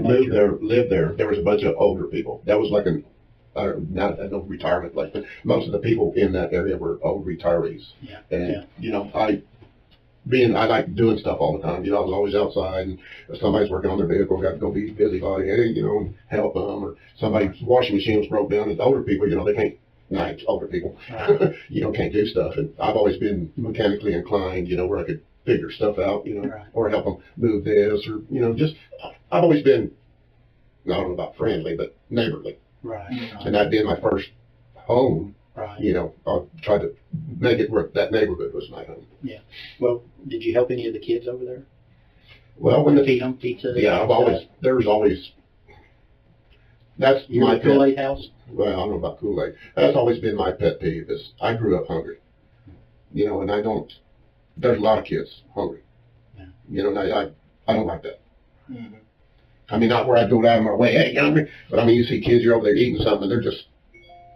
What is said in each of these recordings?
moved there, lived there, there was a bunch of older people. That was like not a retirement place, but most of the people in that area were old retirees. Yeah. And, I like doing stuff all the time. I was always outside, and if somebody's working on their vehicle, got to go be busybody, and help them, or somebody's washing machine was broke down. And older people, they can't, not older people, Right. can't do stuff. And I've always been mechanically inclined, where I could figure stuff out, Right. or help them move this, or, I've always been, I don't know about friendly, but neighborly. Right. And that being my first home, Right. I tried to make it where that neighborhood was my home. Yeah. Well, did you help any of the kids over there? Well, when Feed them pizza? yeah, there's always, that's my pet. Kool-Aid house? Well, I don't know about Kool-Aid. That's always been my pet peeve is I grew up hungry. And there's a lot of kids hungry. Yeah. And I don't like that. Mm-hmm. I mean, not where I go out of my way, hey, you hungry? But you see kids, you're over there eating something, and they're just,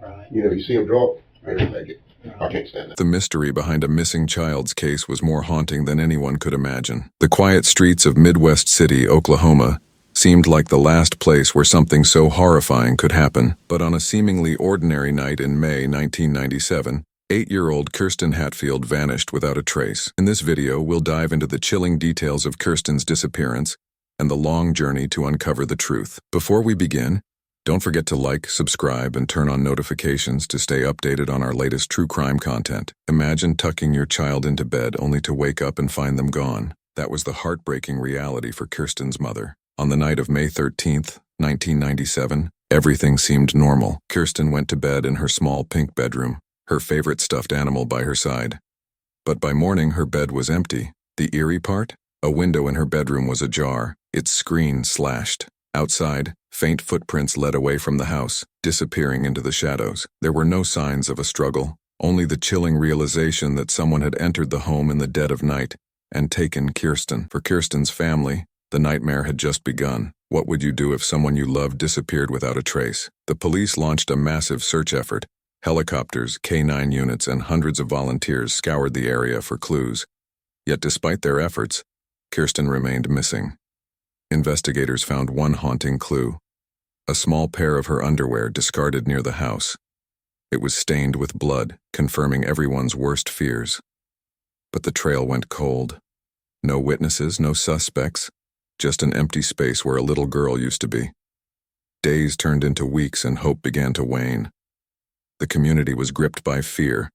right. You see them draw, they're going to take it. I can't stand that. The mystery behind a missing child's case was more haunting than anyone could imagine. The quiet streets of Midwest City, Oklahoma, seemed like the last place where something so horrifying could happen. But on a seemingly ordinary night in May 1997, 8-year-old Kirsten Hatfield vanished without a trace. In this video, we'll dive into the chilling details of Kirsten's disappearance and the long journey to uncover the truth. Before we begin, don't forget to like, subscribe, and turn on notifications to stay updated on our latest true crime content. Imagine tucking your child into bed only to wake up and find them gone. That was the heartbreaking reality for Kirsten's mother. On the night of May 13th, 1997, everything seemed normal. Kirsten went to bed in her small pink bedroom, her favorite stuffed animal by her side. But by morning, her bed was empty. The eerie part? A window in her bedroom was ajar, its screen slashed. Outside, faint footprints led away from the house, disappearing into the shadows. There were no signs of a struggle, only the chilling realization that someone had entered the home in the dead of night and taken Kirsten. For Kirsten's family, the nightmare had just begun. What would you do if someone you loved disappeared without a trace? The police launched a massive search effort. Helicopters, K-9 units, and hundreds of volunteers scoured the area for clues. Yet despite their efforts, Kirsten remained missing. Investigators found one haunting clue: a small pair of her underwear discarded near the house. It was stained with blood, confirming everyone's worst fears. But the trail went cold. No witnesses, no suspects, just an empty space where a little girl used to be. Days turned into weeks and hope began to wane. The community was gripped by fear,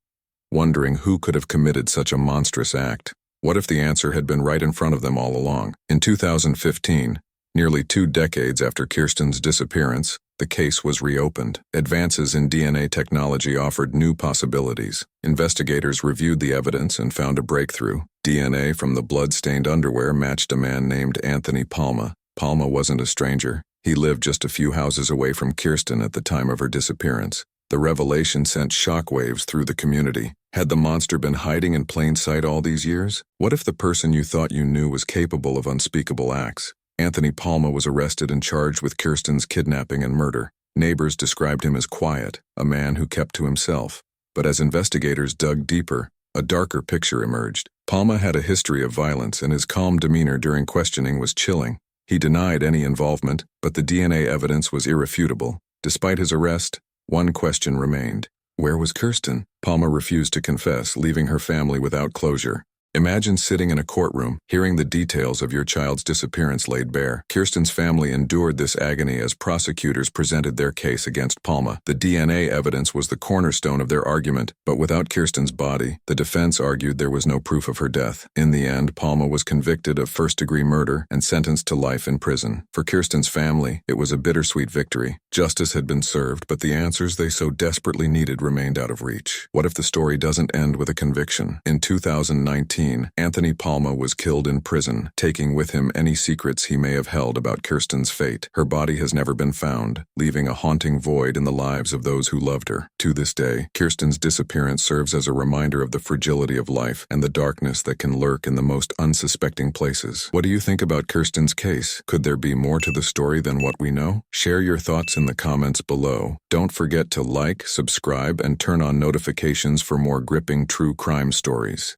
wondering who could have committed such a monstrous act. What if the answer had been right in front of them all along? In 2015, nearly 2 decades after Kirsten's disappearance, the case was reopened. Advances in DNA technology offered new possibilities. Investigators reviewed the evidence and found a breakthrough. DNA from the blood-stained underwear matched a man named Anthony Palma. Palma wasn't a stranger. He lived just a few houses away from Kirsten at the time of her disappearance. The revelation sent shockwaves through the community. Had the monster been hiding in plain sight all these years? What if the person you thought you knew was capable of unspeakable acts? Anthony Palma was arrested and charged with Kirsten's kidnapping and murder. Neighbors described him as quiet, a man who kept to himself. But as investigators dug deeper, a darker picture emerged. Palma had a history of violence, and his calm demeanor during questioning was chilling. He denied any involvement, but the DNA evidence was irrefutable. Despite his arrest, one question remained. Where was Kirsten? Palma refused to confess, leaving her family without closure. Imagine sitting in a courtroom, hearing the details of your child's disappearance laid bare. Kirsten's family endured this agony as prosecutors presented their case against Palma. The DNA evidence was the cornerstone of their argument, but without Kirsten's body, the defense argued there was no proof of her death. In the end, Palma was convicted of first-degree murder and sentenced to life in prison. For Kirsten's family, it was a bittersweet victory. Justice had been served, but the answers they so desperately needed remained out of reach. What if the story doesn't end with a conviction? In 2019, Anthony Palma was killed in prison, taking with him any secrets he may have held about Kirsten's fate. Her body has never been found, leaving a haunting void in the lives of those who loved her. To this day, Kirsten's disappearance serves as a reminder of the fragility of life and the darkness that can lurk in the most unsuspecting places. What do you think about Kirsten's case? Could there be more to the story than what we know? Share your thoughts in the comments below. Don't forget to like, subscribe, and turn on notifications for more gripping true crime stories.